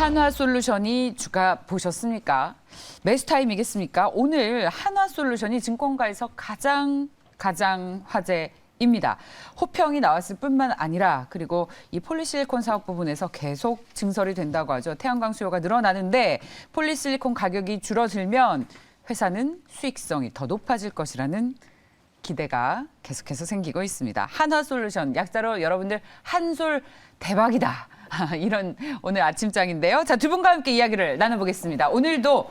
한화솔루션이 주가 보셨습니까? 매수타임이겠습니까? 오늘 한화솔루션이 증권가에서 가장 화제입니다. 호평이 나왔을 뿐만 아니라 그리고 이 폴리실리콘 사업 부분에서 계속 증설이 된다고 하죠. 태양광 수요가 늘어나는데 폴리실리콘 가격이 줄어들면 회사는 수익성이 더 높아질 것이라는 기대가 계속해서 생기고 있습니다. 한화솔루션, 약자로 여러분들 한솔 대박이다. 이런 오늘 아침장인데요. 자, 두 분과 함께 이야기를 나눠보겠습니다. 오늘도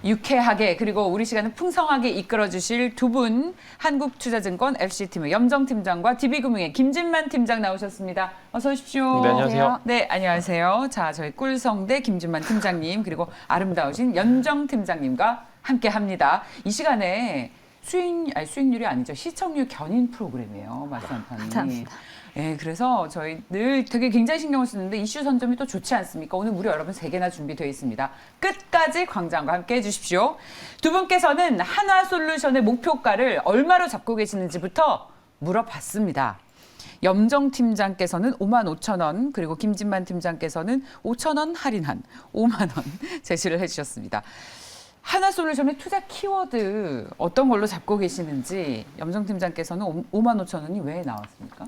유쾌하게 그리고 우리 시간을 풍성하게 이끌어주실 두 분, 한국투자증권 FC팀의 염정팀장과 DB금융의 김진만 팀장 나오셨습니다. 어서 오십시오. 네, 안녕하세요. 네, 안녕하세요. 자, 저희 꿀성대 김진만 팀장님 그리고 아름다우신 연정 팀장님과 함께합니다. 이 시간에 수익률이 아니죠. 시청률 견인 프로그램이에요. 말씀 한 판이. 감사합니다. 네, 그래서 저희 늘 되게 굉장히 신경을 쓰는데 이슈 선점이 또 좋지 않습니까? 오늘 무려 여러분 3개나 준비되어 있습니다. 끝까지 광장과 함께 해주십시오. 두 분께서는 한화솔루션의 목표가를 얼마로 잡고 계시는지부터 물어봤습니다. 염정 팀장께서는 55,000원, 그리고 김진만 팀장께서는 5,000원 할인한 5만 원 제시를 해주셨습니다. 한화솔루션의 투자 키워드 어떤 걸로 잡고 계시는지 염정 팀장께서는 55,000원이 왜 나왔습니까?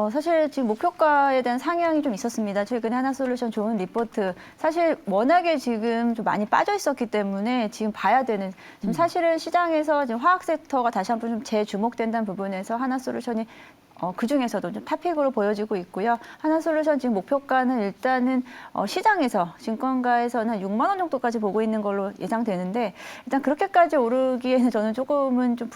사실 지금 목표가에 대한 상향이 좀 있었습니다. 최근에 하나솔루션 좋은 리포트. 사실 워낙에 지금 좀 많이 빠져 있었기 때문에 지금 봐야 되는, 지금 사실은 시장에서 지금 화학 섹터가 다시 한번 좀 재주목된다는 부분에서 하나솔루션이 그 중에서도 좀 탑픽으로 보여지고 있고요. 하나솔루션 지금 목표가는 일단은 시장에서 증권가에서는 한 6만 원 정도까지 보고 있는 걸로 예상되는데 일단 그렇게까지 오르기에는 저는 조금은 좀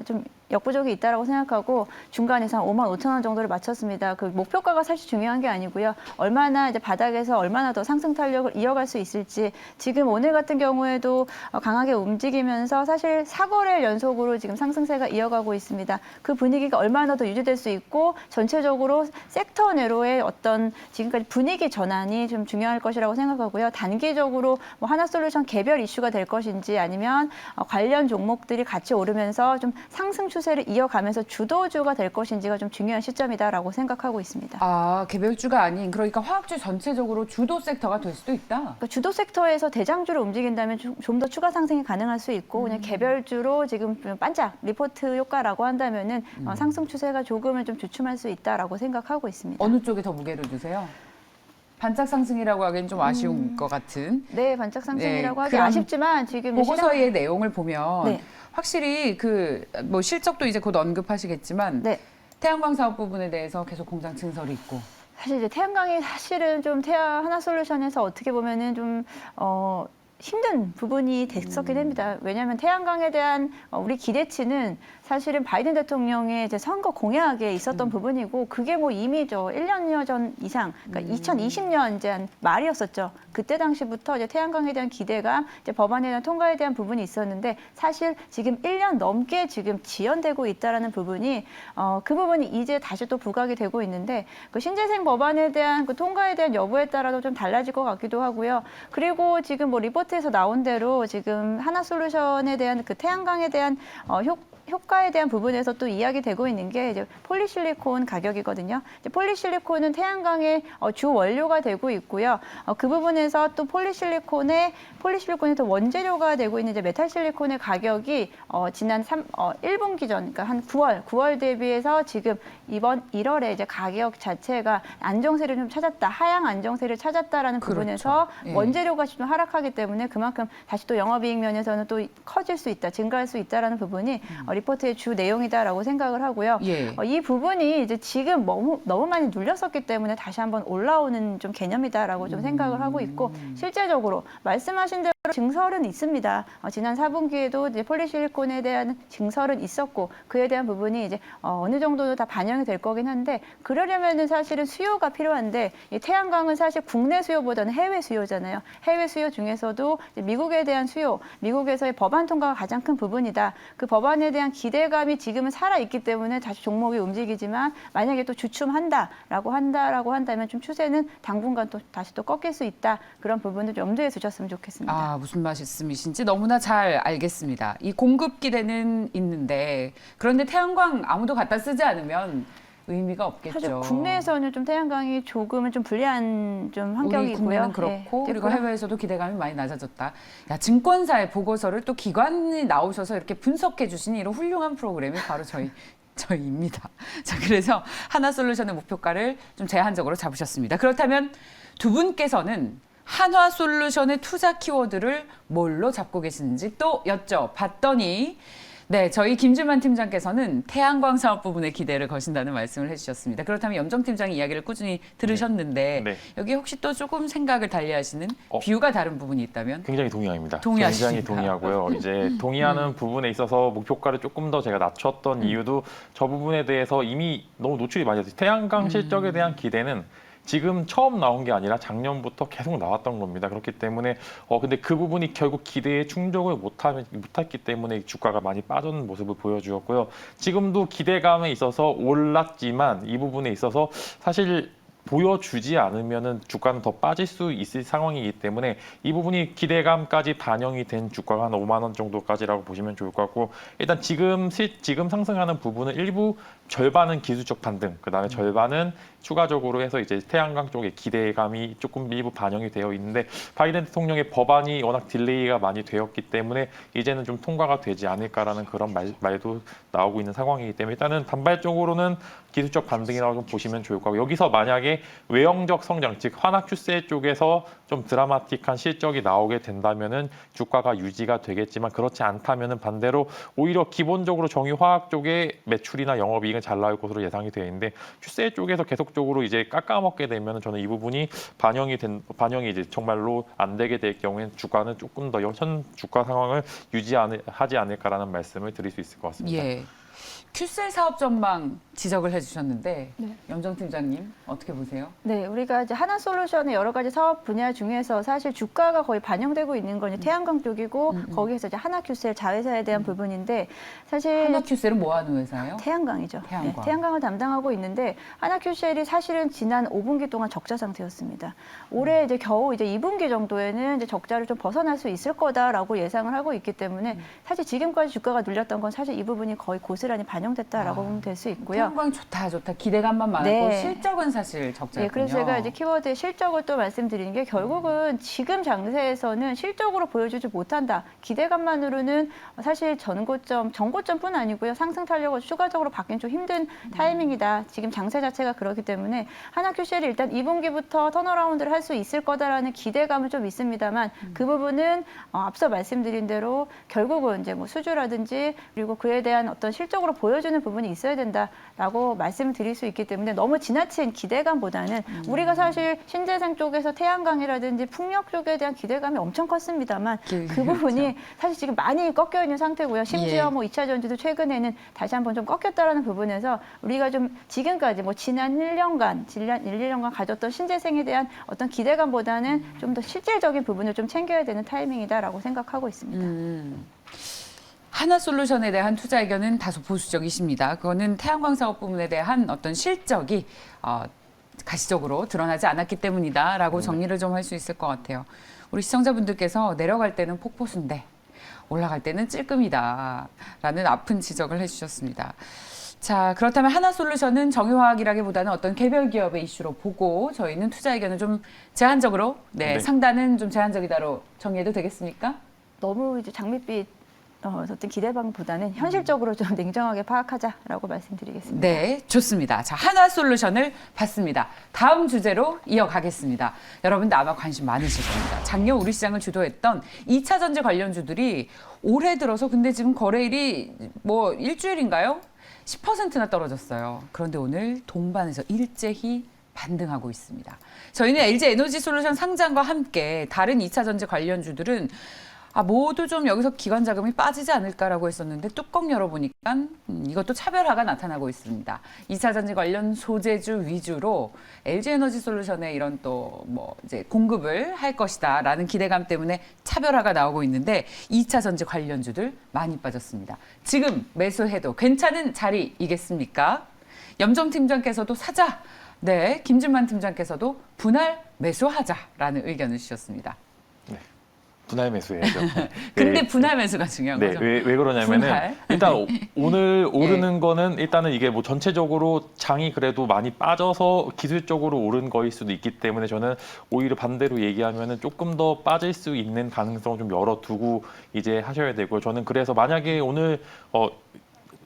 좀 역부족이 있다라고 생각하고 중간에서 한 5만 5천 원 정도를 맞췄습니다. 그 목표가가 사실 중요한 게 아니고요. 얼마나 이제 바닥에서 얼마나 더 상승 탄력을 이어갈 수 있을지 지금 오늘 같은 경우에도 강하게 움직이면서 사실 4거래일 연속으로 지금 상승세가 이어가고 있습니다. 그 분위기가 얼마나 더 유지될 수 있고 전체적으로 섹터 내로의 어떤 지금까지 분위기 전환이 좀 중요할 것이라고 생각하고요. 단기적으로 뭐 하나솔루션 개별 이슈가 될 것인지 아니면 관련 종목들이 같이 오르면서 좀 상승 추세를 이어가면서 주도주가 될 것인지가 좀 중요한 시점이다라고 생각하고 있습니다. 아, 개별주가 아닌 그러니까 화학주 전체적으로 주도 섹터가 될 수도 있다. 그러니까 주도 섹터에서 대장주로 움직인다면 좀 더 추가 상승이 가능할 수 있고 그냥 개별주로 지금 반짝 리포트 효과라고 한다면은 상승 추세가 조금은 좀 주춤할 수 있다라고 생각하고 있습니다. 어느 쪽에 더 무게를 두세요? 반짝 상승이라고 하기엔 좀 아쉬운 것 같은. 네, 반짝 상승이라고 네, 하기 그럼 아쉽지만 지금 보고서의 내용을 보면 네. 확실히 그 뭐 실적도 이제 곧 언급하시겠지만 네. 태양광 사업 부분에 대해서 계속 공장 증설이 있고. 사실 이제 태양광이 사실은 좀 하나솔루션에서 어떻게 보면은 좀 힘든 부분이 됐었긴 합니다. 왜냐하면 태양광에 대한 우리 기대치는 사실은 바이든 대통령의 이제 선거 공약에 있었던 부분이고 그게 뭐 이미 1년여 전 이상, 그러니까 2020년 이제 한 말이었었죠. 그때 당시부터 이제 태양광에 대한 기대가 이제 법안에 대한 통과에 대한 부분이 있었는데 사실 지금 1년 넘게 지금 지연되고 있다라는 부분이 그 부분이 이제 다시 또 부각이 되고 있는데 그 신재생 법안에 대한 그 통과에 대한 여부에 따라도 좀 달라질 것 같기도 하고요. 그리고 지금 뭐 리포트에서 나온 대로 지금 하나솔루션에 대한 그 태양광에 대한 효과에 대한 부분에서 또 이야기되고 있는 게 이제 폴리실리콘 가격이거든요. 이제 폴리실리콘은 태양광의 주 원료가 되고 있고요. 그 부분에서 또 폴리실리콘의 또 원재료가 되고 있는 이제 메탈실리콘의 가격이 지난 1분기 전, 그러니까 한 9월 대비해서 지금 이번 1월에 이제 가격 자체가 안정세를 좀 찾았다, 하향 안정세를 찾았다라는 부분에서 예. 원재료가 좀 하락하기 때문에 그만큼 다시 또 영업이익 면에서는 또 커질 수 있다, 증가할 수 있다라는 부분이 리포트의 주 내용이다라고 생각을 하고요. 예. 이 부분이 이제 지금 너무 많이 눌렸었기 때문에 다시 한번 올라오는 좀 개념이다라고 좀 생각을 하고 있고 실제적으로 말씀하신 대로 증설은 있습니다. 지난 4분기에도 이제 폴리실리콘에 대한 증설은 있었고 그에 대한 부분이 이제 어느 정도는 다 반영이 될 거긴 한데 그러려면은 사실은 수요가 필요한데 이 태양광은 사실 국내 수요보다는 해외 수요잖아요. 해외 수요 중에서도 이제 미국에 대한 수요, 미국에서의 법안 통과가 가장 큰 부분이다. 그 법안에 대한 기대감이 지금은 살아있기 때문에 다시 종목이 움직이지만 만약에 또 주춤한다라고 한다면 좀 추세는 당분간 또 다시 또 꺾일 수 있다. 그런 부분을 좀 염두에 두셨으면 좋겠습니다. 아, 무슨 말씀이신지 너무나 잘 알겠습니다. 이 공급 기대는 있는데 그런데 태양광 아무도 갖다 쓰지 않으면 의미가 없겠죠. 사실 국내에서는 좀 태양광이 조금은 좀 불리한 좀 우리 환경이고요. 국내는 그렇고 네, 그리고 됐고요. 해외에서도 기대감이 많이 낮아졌다. 야, 증권사의 보고서를 또 기관이 나오셔서 이렇게 분석해 주시니 이런 훌륭한 프로그램이 바로 저희입니다. 자, 그래서 하나솔루션의 목표가를 좀 제한적으로 잡으셨습니다. 그렇다면 두 분께서는 한화솔루션의 투자 키워드를 뭘로 잡고 계시는지 또 여쭤봤더니 네, 저희 김준만 팀장께서는 태양광 사업 부분에 기대를 거신다는 말씀을 해주셨습니다. 그렇다면 염정 팀장의 이야기를 꾸준히 들으셨는데 네. 여기 혹시 또 조금 생각을 달리하시는 뷰가 다른 부분이 있다면? 굉장히 동의합니다. 동의하십니까? 굉장히 동의하고요. 이제 동의하는 부분에 있어서 목표가를 조금 더 제가 낮췄던 이유도 저 부분에 대해서 이미 너무 노출이 많이 됐어요. 태양광 실적에 대한 기대는 지금 처음 나온 게 아니라 작년부터 계속 나왔던 겁니다. 그렇기 때문에 근데 그 부분이 결국 기대에 충족을 못했기 때문에 주가가 많이 빠지는 모습을 보여주었고요. 지금도 기대감에 있어서 올랐지만 이 부분에 있어서 사실 보여주지 않으면은 주가는 더 빠질 수 있을 상황이기 때문에 이 부분이 기대감까지 반영이 된 주가가 한 5만 원 정도까지라고 보시면 좋을 것 같고 일단 지금 상승하는 부분은 일부 절반은 기술적 반등, 그다음에 절반은 추가적으로 해서 이제 태양광 쪽에 기대감이 조금 일부 반영이 되어 있는데 바이든 대통령의 법안이 워낙 딜레이가 많이 되었기 때문에 이제는 좀 통과가 되지 않을까라는 그런 말도 나오고 있는 상황이기 때문에 일단은 단발적으로는 기술적 반등이라고 좀 보시면 좋을 거고 여기서 만약에 외형적 성장, 즉 환화 큐세 쪽에서 좀 드라마틱한 실적이 나오게 된다면은 주가가 유지가 되겠지만 그렇지 않다면은 반대로 오히려 기본적으로 정유화학 쪽에 매출이나 영업이익은 잘 나올 것으로 예상이 되어 있는데 큐세 쪽에서 계속적으로 이제 깎아먹게 되면은 저는 이 부분이 반영이 이제 정말로 안 되게 될 경우에는 주가는 조금 더 현 주가 상황을 하지 않을까라는 말씀을 드릴 수 있을 것 같습니다. 예. 큐셀 사업 전망 지적을 해주셨는데 네. 염정 팀장님 어떻게 보세요? 네, 우리가 이제 하나솔루션의 여러 가지 사업 분야 중에서 사실 주가가 거의 반영되고 있는 건 이제 태양광 쪽이고 거기에서 이제 하나큐셀 자회사에 대한 부분인데 사실 하나큐셀은 뭐 하는 회사예요? 태양광이죠. 태양광. 네, 태양광을 담당하고 있는데 하나큐셀이 사실은 지난 5분기 동안 적자 상태였습니다. 올해 이제 겨우 이제 2분기 정도에는 이제 적자를 좀 벗어날 수 있을 거다라고 예상을 하고 있기 때문에 사실 지금까지 주가가 눌렸던 건 사실 이 부분이 거의 고스란히 반영됐다라고 보면 될 수 있고요. 태양광 좋다. 기대감만 많았고 네. 실적은 사실 적자였군요. 네, 그래서 제가 이제 키워드의 실적을 또 말씀드리는 게 결국은 지금 장세에서는 실적으로 보여주지 못한다. 기대감만으로는 사실 전고점뿐 아니고요. 상승 탄력을 추가적으로 받긴 좀 힘든 타이밍이다. 지금 장세 자체가 그렇기 때문에 하나큐셀이 일단 2분기부터 턴어라운드를 할 수 있을 거다라는 기대감은 좀 있습니다만 그 부분은 앞서 말씀드린 대로 결국은 이제 뭐 수주라든지 그리고 그에 대한 어떤 실적으로 보여주는 부분이 있어야 된다라고 말씀을 드릴 수 있기 때문에 너무 지나친 기대감보다는 우리가 사실 신재생 쪽에서 태양광이라든지 풍력 쪽에 대한 기대감이 엄청 컸습니다만 그 부분이 사실 지금 많이 꺾여 있는 상태고요. 심지어 예. 뭐 2차 전지도 최근에는 다시 한번 좀 꺾였다라는 부분에서 우리가 좀 지금까지 뭐 지난 1년간 가졌던 신재생에 대한 어떤 기대감보다는 좀 더 실질적인 부분을 좀 챙겨야 되는 타이밍이다라고 생각하고 있습니다. 하나솔루션에 대한 투자 의견은 다소 보수적이십니다. 그거는 태양광 사업 부분에 대한 어떤 실적이 가시적으로 드러나지 않았기 때문이다라고 정리를 좀 할 수 있을 것 같아요. 우리 시청자분들께서 내려갈 때는 폭포수인데 올라갈 때는 찔끔이다라는 아픈 지적을 해주셨습니다. 자, 그렇다면 하나솔루션은 정유화학이라기보다는 어떤 개별 기업의 이슈로 보고 저희는 투자 의견을 좀 제한적으로, 상단은 좀 제한적이다로 정리해도 되겠습니까? 너무 이제 장밋빛 어떤 기대감보다는 현실적으로 좀 냉정하게 파악하자라고 말씀드리겠습니다. 네, 좋습니다. 자, 하나솔루션을 봤습니다. 다음 주제로 이어가겠습니다. 여러분들 아마 관심 많으실 겁니다. 작년 우리 시장을 주도했던 2차 전지 관련주들이 올해 들어서 근데 지금 거래일이 뭐 일주일인가요? 10%나 떨어졌어요. 그런데 오늘 동반해서 일제히 반등하고 있습니다. 저희는 LG 에너지솔루션 상장과 함께 다른 2차 전지 관련주들은 모두 좀 여기서 기관 자금이 빠지지 않을까라고 했었는데 뚜껑 열어보니까 이것도 차별화가 나타나고 있습니다. 2차 전지 관련 소재주 위주로 LG에너지솔루션의 이런 또 뭐 이제 공급을 할 것이다라는 기대감 때문에 차별화가 나오고 있는데 2차 전지 관련주들 많이 빠졌습니다. 지금 매수해도 괜찮은 자리이겠습니까? 염정 팀장께서도 사자. 네, 김준만 팀장께서도 분할 매수하자라는 의견을 주셨습니다. 분할 매수해야죠. 근데 네. 분할 매수가 중요한 네, 거죠. 왜 그러냐면은 분할. 일단 오늘 오르는 예. 거는 일단은 이게 뭐 전체적으로 장이 그래도 많이 빠져서 기술적으로 오른 거일 수도 있기 때문에 저는 오히려 반대로 얘기하면은 조금 더 빠질 수 있는 가능성을 좀 열어두고 이제 하셔야 되고요. 저는 그래서 만약에 오늘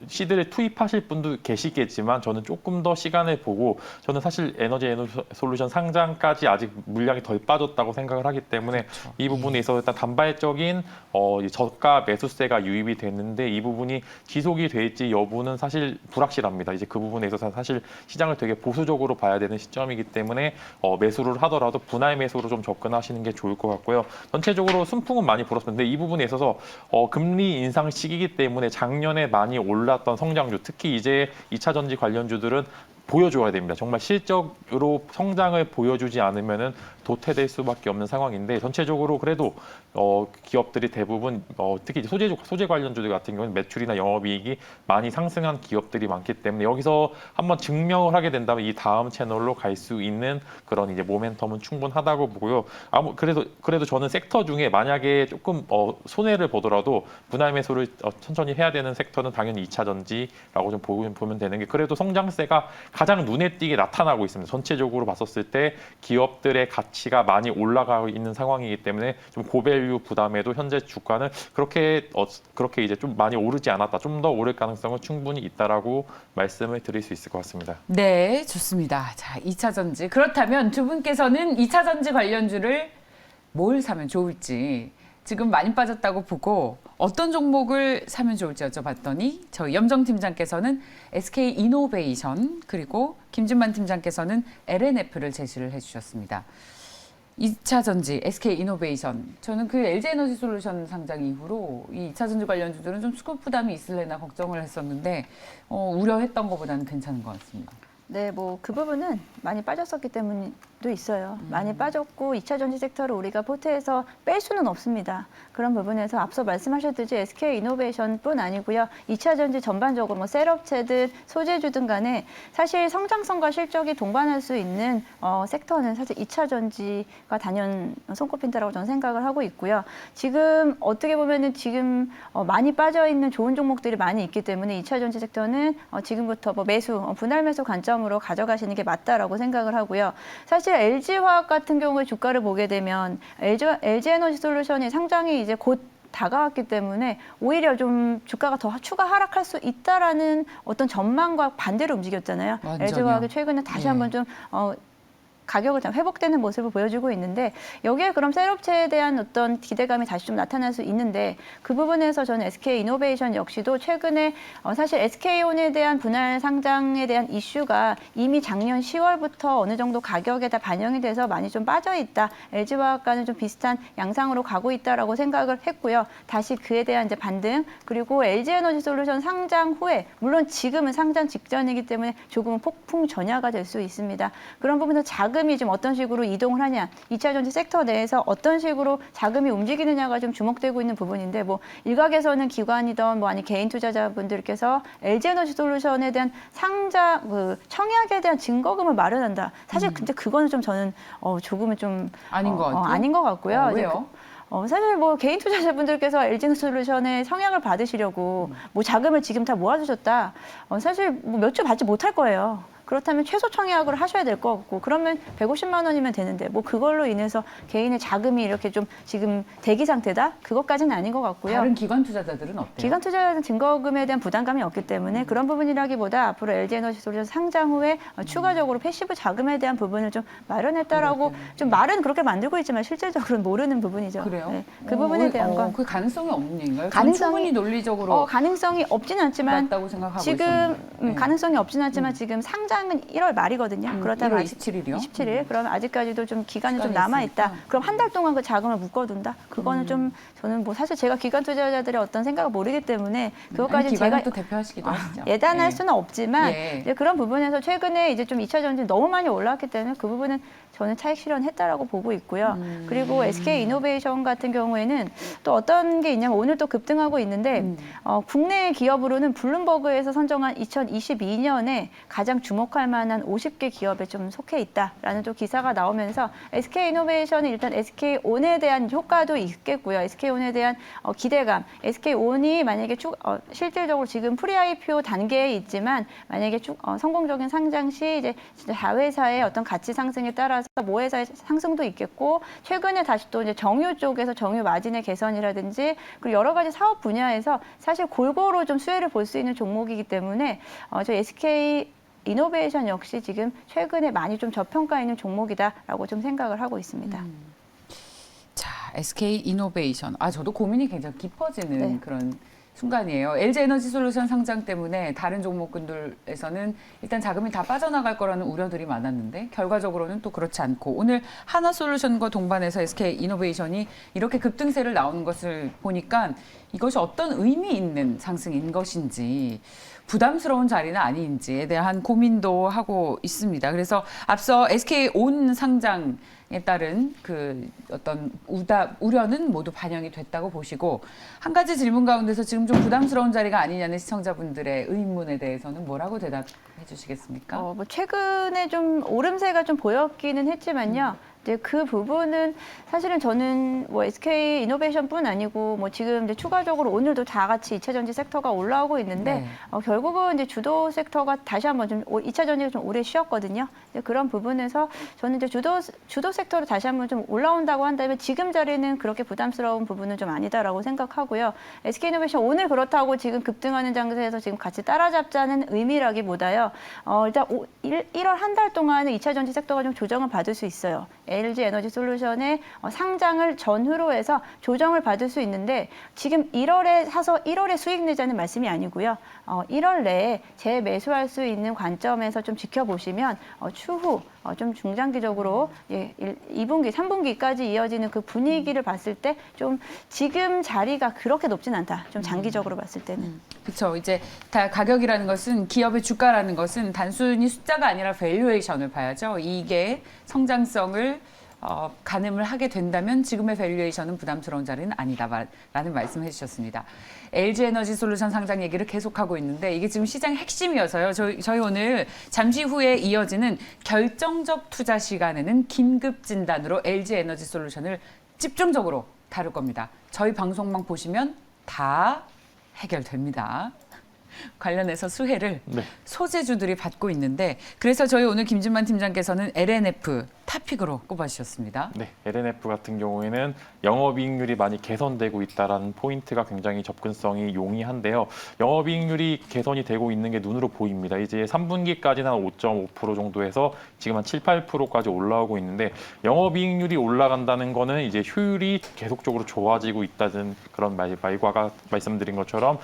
시드를 투입하실 분도 계시겠지만 저는 조금 더 시간을 보고 저는 사실 에너지 솔루션 상장까지 아직 물량이 덜 빠졌다고 생각을 하기 때문에 그렇죠. 이 부분에 있어서 일단 단발적인 이 저가 매수세가 유입이 됐는데 이 부분이 지속이 될지 여부는 사실 불확실합니다. 이제 그 부분에 있어서 사실 시장을 되게 보수적으로 봐야 되는 시점이기 때문에 매수를 하더라도 분할 매수로 좀 접근하시는 게 좋을 것 같고요. 전체적으로 순풍은 많이 불었는데 이 부분에 있어서 금리 인상 시기이기 때문에 작년에 많이 올랐던 성장주, 특히 이제 2차 전지 관련주들은 보여줘야 됩니다. 정말 실적으로 성장을 보여주지 않으면은 도태될 수밖에 없는 상황인데 전체적으로 그래도 기업들이 대부분 특히 이제 소재 관련주들 같은 경우는 매출이나 영업이익이 많이 상승한 기업들이 많기 때문에 여기서 한번 증명을 하게 된다면 이 다음 채널로 갈 수 있는 그런 이제 모멘텀은 충분하다고 보고요. 그래도 저는 섹터 중에 만약에 조금 손해를 보더라도 분할 매수를 천천히 해야 되는 섹터는 당연히 2차 전지라고 좀 보면 되는 게 그래도 성장세가 가장 눈에 띄게 나타나고 있습니다. 전체적으로 봤었을 때 기업들의 가치가 많이 올라가고 있는 상황이기 때문에 좀 고밸류 부담에도 현재 주가는 그렇게 이제 좀 많이 오르지 않았다. 좀 더 오를 가능성은 충분히 있다라고 말씀을 드릴 수 있을 것 같습니다. 네, 좋습니다. 자, 2차 전지. 그렇다면 두 분께서는 2차 전지 관련주를 뭘 사면 좋을지 지금 많이 빠졌다고 보고 어떤 종목을 사면 좋을지 여쭤봤더니 저희 염정 팀장께서는 SK 이노베이션 그리고 김준만 팀장께서는 LNF를 제시를 해주셨습니다. 2차 전지 SK 이노베이션 저는 그 LG 에너지 솔루션 상장 이후로 이 2차 전지 관련주들은 좀 수급 부담이 있을래나 걱정을 했었는데 우려했던 것보다는 괜찮은 것 같습니다. 네, 뭐 그 부분은 많이 빠졌었기 때문도 있어요. 많이 빠졌고 2차 전지 섹터를 우리가 포트에서 뺄 수는 없습니다. 그런 부분에서 앞서 말씀하셨듯이 SK 이노베이션뿐 아니고요. 2차 전지 전반적으로 뭐 셀업체든 소재주든 간에 사실 성장성과 실적이 동반할 수 있는 섹터는 사실 2차 전지가 단연 손꼽힌다라고 저는 생각을 하고 있고요. 지금 어떻게 보면은 지금 많이 빠져 있는 좋은 종목들이 많이 있기 때문에 2차 전지 섹터는 지금부터 뭐 매수, 분할 매수 관점으로 가져가시는 게 맞다라고 생각을 하고요. 사실 LG화학 같은 경우에 주가를 보게 되면 LG 에너지 솔루션이 상장이 이제 곧 다가왔기 때문에 오히려 좀 주가가 더 추가 하락할 수 있다라는 어떤 전망과 반대로 움직였잖아요. 완전요. LG화학이 최근에 다시 예. 한번 좀 가격을 좀 회복되는 모습을 보여주고 있는데 여기에 그럼 셀업체에 대한 어떤 기대감이 다시 좀 나타날 수 있는데 그 부분에서 저는 SK 이노베이션 역시도 최근에 사실 SK온에 대한 분할 상장에 대한 이슈가 이미 작년 10월부터 어느 정도 가격에 다 반영이 돼서 많이 좀 빠져 있다. LG화학과는 좀 비슷한 양상으로 가고 있다라고 생각을 했고요. 다시 그에 대한 이제 반등 그리고 LG에너지 솔루션 상장 후에 물론 지금은 상장 직전이기 때문에 조금은 폭풍 전야가 될 수 있습니다. 그런 부분에서 자금이 좀 어떤 식으로 이동을 하냐, 2차 전지 sek터 내에서 어떤 식으로 자금이 움직이느냐가 좀 주목되고 있는 부분인데 뭐 일각에서는 기관이든 뭐 아니 개인 투자자분들께서 LG에너지 솔루션에 대한 상장 청약에 대한 증거금을 마련한다. 사실 근데 그거는 좀 저는 조금은 좀 아닌 것 같아요. 아닌 것 같고요. 이제 왜요? 사실 뭐 개인 투자자분들께서 LG솔루션의 청약을 받으시려고 뭐 자금을 지금 다 모아두셨다. 사실 뭐 몇 주 받지 못할 거예요. 그렇다면 최소 청약을 하셔야 될 것 같고 그러면 150만 원이면 되는데 뭐 그걸로 인해서 개인의 자금이 이렇게 좀 지금 대기 상태다? 그것까지는 아닌 것 같고요. 다른 기관 투자자들은 어때요? 기관 투자자는 증거금에 대한 부담감이 없기 때문에 그런 부분이라기보다 앞으로 LG에너지 솔루션 상장 후에 추가적으로 패시브 자금에 대한 부분을 좀 마련했다라고 좀 말은 그렇게 만들고 있지만 실질적으로는 모르는 부분이죠. 그래요? 네, 그 부분에 대한 건 그 가능성이 없는 얘기인가요? 가능성이- 충분히 논리적으로 가능성이 없진 않지만 맞다고 생각하고 지금 있었는데. 가능성이 없진 않지만 지금 상장은 1월 말이거든요. 그렇다면 1월 아직 27일이요? 27일. 그럼 아직까지도 좀 기간이 좀 시간이 남아 있다. 있으니까. 그럼 한 달 동안 그 자금을 묶어둔다. 그거는 좀 저는 뭐 사실 제가 기관 투자자들의 어떤 생각을 모르기 때문에 그것까지 기관을 제가 또 대표하시기도 하시죠. 예단할 예. 수는 없지만 예. 이제 그런 부분에서 최근에 이제 좀 2차 전지 너무 많이 올라왔기 때문에 그 부분은 저는 차익 실현했다라고 보고 있고요. 그리고 SK 이노베이션 같은 경우에는 또 어떤 게 있냐면 오늘 또 급등하고 있는데 국내 기업으로는 블룸버그에서 선정한 2022년에 가장 주목 주목할 만한 50개 기업에 좀 속해 있다라는 또 기사가 나오면서 SK이노베이션이 일단 SK온에 대한 효과도 있겠고요. SK온에 대한 기대감, SK온이 만약에 실질적으로 지금 프리-IPO 단계에 있지만 만약에 성공적인 상장 시 이제 진짜 자회사의 어떤 가치 상승에 따라서 모회사의 상승도 있겠고 최근에 다시 또 이제 정유 쪽에서 정유 마진의 개선이라든지 그리고 여러 가지 사업 분야에서 사실 골고루 좀 수혜를 볼 수 있는 종목이기 때문에 저 SK 이노베이션 역시 지금 최근에 많이 좀 저평가 있는 종목이다라고 좀 생각을 하고 있습니다. 자, SK 이노베이션. 저도 고민이 굉장히 깊어지는 네. 그런 순간이에요. LG에너지솔루션 상장 때문에 다른 종목군들에서는 일단 자금이 다 빠져나갈 거라는 우려들이 많았는데 결과적으로는 또 그렇지 않고 오늘 하나솔루션과 동반해서 SK 이노베이션이 이렇게 급등세를 나오는 것을 보니까 이것이 어떤 의미 있는 상승인 것인지 부담스러운 자리는 아닌지에 대한 고민도 하고 있습니다. 그래서 앞서 SK온 상장에 따른 그 어떤 우려는 모두 반영이 됐다고 보시고 한 가지 질문 가운데서 지금 좀 부담스러운 자리가 아니냐는 시청자분들의 의문에 대해서는 뭐라고 대답해 주시겠습니까? 뭐 최근에 좀 오름세가 좀 보였기는 했지만요. 이제 그 부분은 사실은 저는 뭐 SK 이노베이션뿐 아니고 뭐 지금 이제 추가적으로 오늘도 다 같이 2차 전지 섹터가 올라오고 있는데 네. 결국은 이제 주도 섹터가 다시 한번 좀 2차 전지가 좀 오래 쉬었거든요. 이제 그런 부분에서 저는 이제 주도 섹터로 다시 한번 좀 올라온다고 한다면 지금 자리는 그렇게 부담스러운 부분은 좀 아니다라고 생각하고요. SK 이노베이션 오늘 그렇다고 지금 급등하는 장세에서 지금 같이 따라잡자는 의미라기보다요. 일단 1월 한 달 동안은 2차 전지 섹터가 좀 조정을 받을 수 있어요. LG에너지솔루션의 상장을 전후로 해서 조정을 받을 수 있는데 지금 1월에 사서 1월에 수익 내자는 말씀이 아니고요. 1월 내에 재매수할 수 있는 관점에서 좀 지켜보시면 추후 좀 중장기적으로 2분기, 3분기까지 이어지는 그 분위기를 봤을 때 좀 지금 자리가 그렇게 높진 않다. 좀 장기적으로 봤을 때는. 그렇죠. 이제 다 가격이라는 것은 기업의 주가라는 것은 단순히 숫자가 아니라 밸류에이션을 봐야죠. 이게 성장성을 가늠을 하게 된다면 지금의 밸류에이션은 부담스러운 자리는 아니다라는 말씀을 해주셨습니다. LG에너지솔루션 상장 얘기를 계속하고 있는데 이게 지금 시장의 핵심이어서요. 저희 오늘 잠시 후에 이어지는 결정적 투자 시간에는 긴급 진단으로 LG에너지솔루션을 집중적으로 다룰 겁니다. 저희 방송만 보시면 다 해결됩니다. 관련해서 수혜를 네. 소재주들이 받고 있는데 그래서 저희 오늘 김진만 팀장께서는 LNF 탑픽으로 꼽아주셨습니다. 네, LNF 같은 경우에는 영업이익률이 많이 개선되고 있다는 포인트가 굉장히 접근성이 용이한데요. 영업이익률이 개선이 되고 있는 게 눈으로 보입니다. 이제 3분기까지는 한 5.5% 정도에서 지금 한 7, 8%까지 올라오고 있는데 영업이익률이 올라간다는 거는 이제 효율이 계속적으로 좋아지고 있다는 그런 말과 말씀드린 것처럼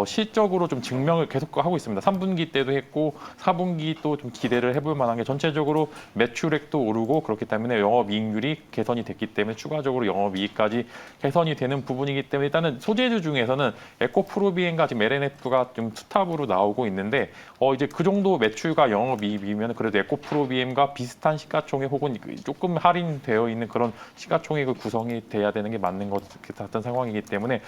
실적으로 좀 증명을 계속 하고 있습니다. 3분기 때도 했고 4분기 또 좀 기대를 해볼 만한 게 전체적으로 매출액도 오르고 그렇기 때문에 영업이익률이 개선이 됐기 때문에 추가적으로 영업이익까지 개선이 되는 부분이기 때문에 일단은 소재주 중에서는 에코프로비엔과 지금 LNF가 좀 투탑으로 나오고 있는데 이제 그 정도 매출과 영업이익이면 그래도 에코프로비엔과 비슷한 시가총액 혹은 조금 할인되어 있는 그런 시가총액을 구성이 돼야 되는 게 맞는 것 같은 상황이기 때문에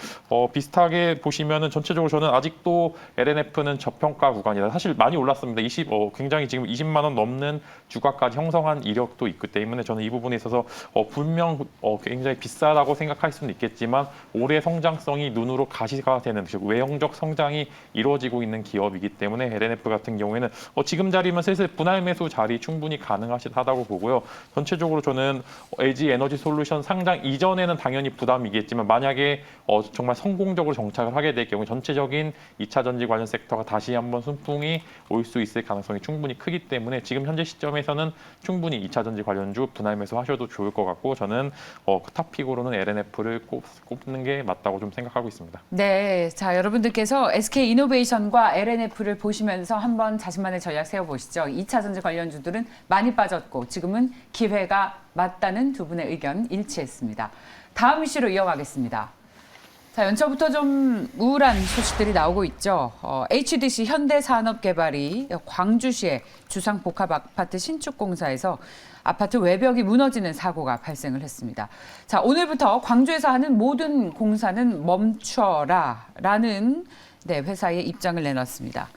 비슷하게 보시면은 전체적으로 저는 아직도 LNF는 저평가 구간이다. 사실 많이 올랐습니다. 굉장히 지금 20만 원 넘는 주가까지 형성한 이력도 있기 때문에 저는 이 부분에 있어서 분명 굉장히 비싸다고 생각할 수는 있겠지만 올해 성장성이 눈으로 가시가 되는 즉 외형적 성장이 이루어지고 있는 기업이기 때문에 LNF 같은 경우에는 지금 자리면 슬슬 분할 매수 자리 충분히 가능하다고 보고요. 전체적으로 저는 LG 에너지 솔루션 상장 이전에는 당연히 부담이겠지만 만약에 정말 성공적으로 정착을 하게 될 경우 전체적인 2차 전지 관련 섹터가 다시 한번 순풍이 올 수 있을 가능성이 충분히 크기 때문에 지금 현재 시점에서는 충분히 2차 전지 관련주 분할 매수 하셔도 좋을 것 같고 저는 탑픽으로는 LNF를 꼽는 게 맞다고 좀 생각하고 있습니다. 네, 자 여러분들께서 SK 이노베이션과 LNF를 보시면서 한번 자신만의 전략 세워보시죠. 2차 전지 관련주들은 많이 빠졌고 지금은 기회가 맞다는 두 분의 의견 일치했습니다. 다음 이슈로 이어가겠습니다. 자, 연초부터 좀 우울한 소식들이 나오고 있죠. HDC 현대산업개발이 광주시의 주상복합 아파트 신축 공사에서 아파트 외벽이 무너지는 사고가 발생을 했습니다. 자, 오늘부터 광주에서 하는 모든 공사는 멈춰라라는 회사의 입장을 내놨습니다.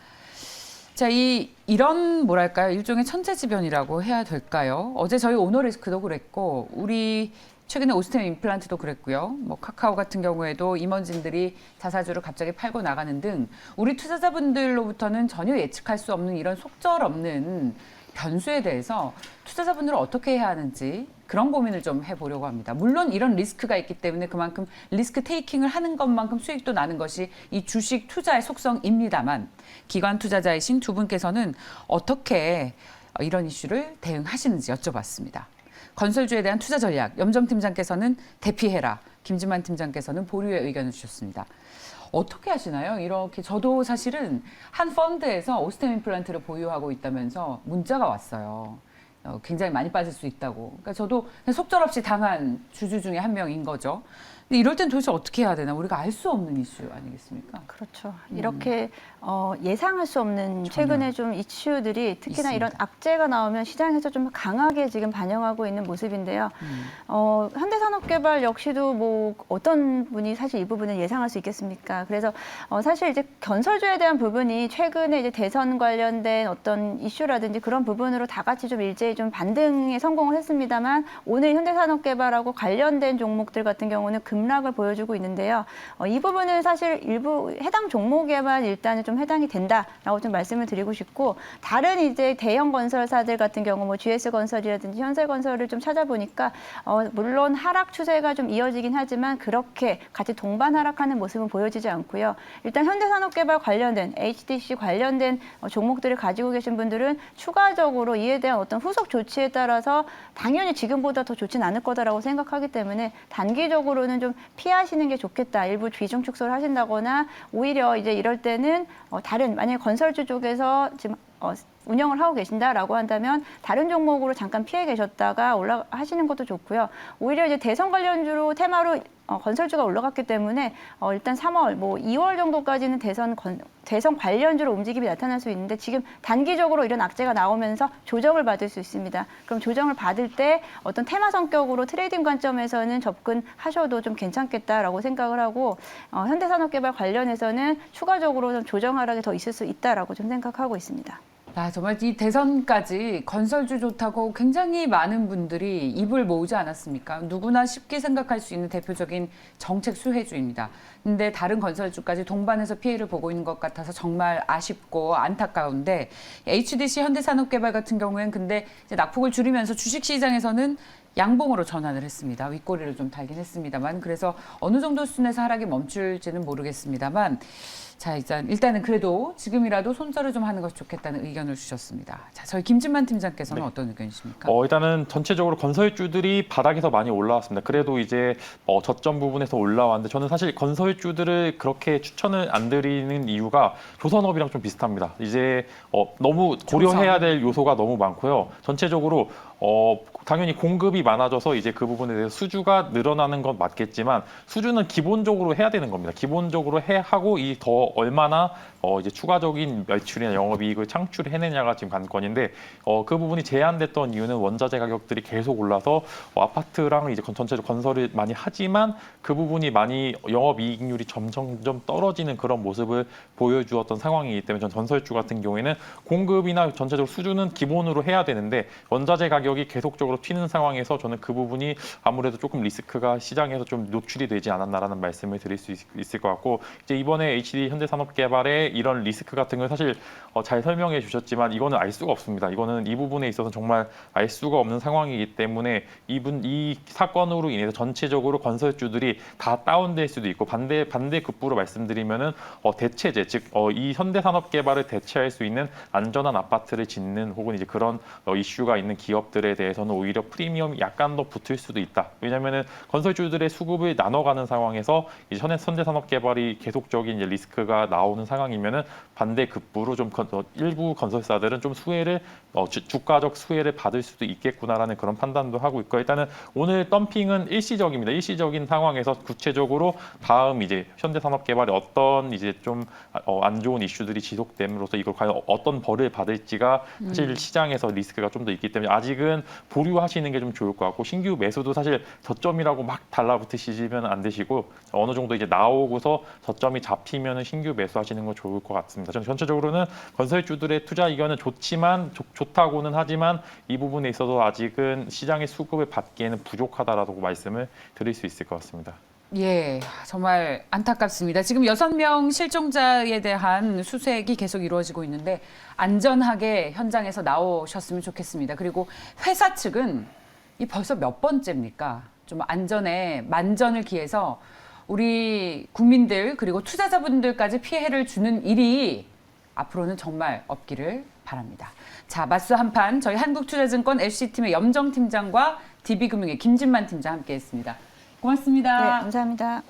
자, 이런 뭐랄까요? 일종의 천재지변이라고 해야 될까요? 어제 저희 오너리스크도 그랬고 우리 최근에 오스템 임플란트도 그랬고요. 뭐 카카오 같은 경우에도 임원진들이 자사주를 갑자기 팔고 나가는 등 우리 투자자분들로부터는 전혀 예측할 수 없는 이런 속절없는 변수에 대해서 투자자분들은 어떻게 해야 하는지 그런 고민을 좀 해보려고 합니다. 물론 이런 리스크가 있기 때문에 그만큼 리스크 테이킹을 하는 것만큼 수익도 나는 것이 이 주식 투자의 속성입니다만 기관 투자자이신 두 분께서는 어떻게 이런 이슈를 대응하시는지 여쭤봤습니다. 건설주에 대한 투자 전략, 염정 팀장께서는 대피해라, 김진만 팀장께서는 보류의 의견을 주셨습니다. 어떻게 하시나요? 이렇게 저도 사실은 한 펀드에서 오스템 임플란트를 보유하고 있다면서 문자가 왔어요. 굉장히 많이 빠질 수 있다고. 그러니까 저도 그냥 속절없이 당한 주주 중에 한 명인 거죠. 근데 이럴 땐 도대체 어떻게 해야 되나? 우리가 알 수 없는 이슈 아니겠습니까? 그렇죠. 이렇게 예상할 수 없는 최근에 좀 이슈들이 특히나 있습니다. 이런 악재가 나오면 시장에서 좀 강하게 지금 반영하고 있는 모습인데요. 현대산업개발 역시도 뭐 어떤 분이 사실 이 부분을 예상할 수 있겠습니까? 그래서 사실 이제 건설주에 대한 부분이 최근에 이제 대선 관련된 어떤 이슈라든지 그런 부분으로 다 같이 좀 일제히 좀 반등에 성공을 했습니다만 오늘 현대산업개발하고 관련된 종목들 같은 경우는 급락을 보여주고 있는데요. 이 부분은 사실 일부 해당 종목에만 일단은 좀 해당이 된다라고 좀 말씀을 드리고 싶고 다른 이제 대형 건설사들 같은 경우 뭐 GS건설이라든지 현대건설을 좀 찾아보니까 물론 하락 추세가 좀 이어지긴 하지만 그렇게 같이 동반 하락하는 모습은 보여지지 않고요. 일단 현대산업개발 관련된 HDC 관련된 종목들을 가지고 계신 분들은 추가적으로 이에 대한 어떤 후속 조치에 따라서 당연히 지금보다 더 좋진 않을 거다라고 생각하기 때문에 단기적으로는 좀 피하시는 게 좋겠다. 일부 비중 축소를 하신다거나 오히려 이제 이럴 때는 다른 만약에 건설주 쪽에서 지금 운영을 하고 계신다라고 한다면 다른 종목으로 잠깐 피해 계셨다가 하시는 것도 좋고요. 오히려 이제 대선 관련주로 테마로 건설주가 올라갔기 때문에 일단 3월, 뭐 2월 정도까지는 대선 관련주로 움직임이 나타날 수 있는데 지금 단기적으로 이런 악재가 나오면서 조정을 받을 수 있습니다. 그럼 조정을 받을 때 어떤 테마 성격으로 트레이딩 관점에서는 접근하셔도 좀 괜찮겠다라고 생각을 하고 현대산업개발 관련해서는 추가적으로 좀 조정 하락이 더 있을 수 있다라고 좀 생각하고 있습니다. 아, 정말 이 대선까지 건설주 좋다고 굉장히 많은 분들이 입을 모으지 않았습니까? 누구나 쉽게 생각할 수 있는 대표적인 정책 수혜주입니다. 근데 다른 건설주까지 동반해서 피해를 보고 있는 것 같아서 정말 아쉽고 안타까운데 HDC 현대산업개발 같은 경우에는 근데 이제 낙폭을 줄이면서 주식시장에서는 양봉으로 전환을 했습니다. 윗꼬리를 좀 달긴 했습니다만 그래서 어느 정도 수준에서 하락이 멈출지는 모르겠습니다만 자, 일단은 그래도 지금이라도 손절을 좀 하는 것이 좋겠다는 의견을 주셨습니다. 자, 저희 김진만 팀장께서는 어떤 의견이십니까? 일단은 전체적으로 건설주들이 바닥에서 많이 올라왔습니다. 그래도 이제 저점 부분에서 올라왔는데 저는 사실 건설주들을 그렇게 추천을 안 드리는 이유가 조선업이랑 좀 비슷합니다. 이제 너무 고려해야 될 요소가 너무 많고요. 전체적으로 당연히 공급이 많아져서 이제 그 부분에 대해서 수주가 늘어나는 건 맞겠지만 수주는 기본적으로 해야 되는 겁니다. 기본적으로 하고 이 더 얼마나 이제 추가적인 매출이나 영업이익을 창출해내냐가 지금 관건인데 그 부분이 제한됐던 이유는 원자재 가격들이 계속 올라서 아파트랑 이제 전체적으로 건설을 많이 하지만 그 부분이 많이 영업이익률이 점점 떨어지는 그런 모습을 보여주었던 상황이기 때문에 전 건설주 같은 경우에는 공급이나 전체적으로 수주는 기본으로 해야 되는데 원자재 가격이 계속적으로 튀는 상황에서 저는 그 부분이 아무래도 조금 리스크가 시장에서 좀 노출이 되지 않았나라는 말씀을 드릴 수 있을 것 같고 이제 이번에 HD 현대산업개발의 이런 리스크 같은 걸 사실 잘 설명해 주셨지만 이거는 알 수가 없습니다. 이거는 이 부분에 있어서 정말 알 수가 없는 상황이기 때문에 이 사건으로 인해서 전체적으로 건설주들이 다 다운될 수도 있고 반대급부로 말씀드리면은 대체제 즉 이 현대산업개발을 대체할 수 있는 안전한 아파트를 짓는 혹은 이제 그런 이슈가 있는 기업들에 대해서는 오히려 프리미엄이 약간 더 붙을 수도 있다. 왜냐하면은 건설주들의 수급을 나눠가는 상황에서 이제 현대산업개발이 계속적인 이제 리스크가 나오는 상황이면은 반대급부로 좀 일부 건설사들은 좀 수혜를 주가적 수혜를 받을 수도 있겠구나라는 그런 판단도 하고 있고 일단은 오늘 덤핑은 일시적입니다. 일시적인 상황에서 구체적으로 다음 이제 현대산업개발이 어떤 이제 좀 안 좋은 이슈들이 지속됨으로써 이걸 과연 어떤 벌을 받을지가 사실 시장에서 리스크가 좀 더 있기 때문에 아직은 보류하시는 게 좀 좋을 것 같고 신규 매수도 사실 저점이라고 막 달라붙으시면 안 되시고 어느 정도 이제 나오고서 저점이 잡히면은 신규 매수하시는 거 좋을 것 같습니다. 저는 전체적으로는 건설주들의 투자 의견은 좋지만 좋다고는 하지만 이 부분에 있어서 아직은 시장의 수급을 받기에는 부족하다라고 말씀을 드릴 수 있을 것 같습니다. 예, 정말 안타깝습니다. 지금 6명 실종자에 대한 수색이 계속 이루어지고 있는데 안전하게 현장에서 나오셨으면 좋겠습니다. 그리고 회사 측은 이 벌써 몇 번째입니까? 좀 안전에 만전을 기해서 우리 국민들 그리고 투자자분들까지 피해를 주는 일이 앞으로는 정말 없기를 바랍니다. 자, 맞서 한판 저희 한국투자증권 FC팀의 염정 팀장과 DB금융의 김진만 팀장 함께했습니다. 고맙습니다. 네, 감사합니다.